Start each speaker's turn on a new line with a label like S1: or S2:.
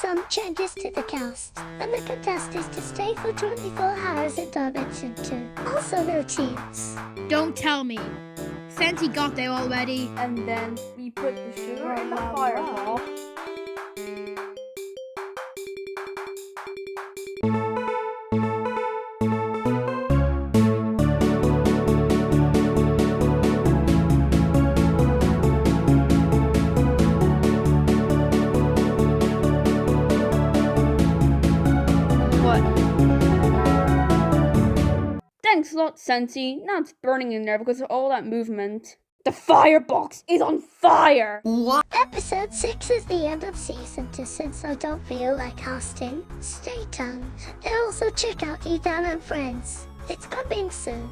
S1: some changes to the cast, and the contest is to stay for 24 hours in Dimension 2. Also no teams.
S2: Don't tell me. Senti got there already.
S3: And then we put the sugar in the fireball. Thanks a lot, Senti. Now it's burning in there because of all that movement. The firebox is on fire!
S1: What? Episode 6 is the end of season 2, since I don't feel like casting. Stay tuned. And also check out Ethan and Friends. It's coming soon.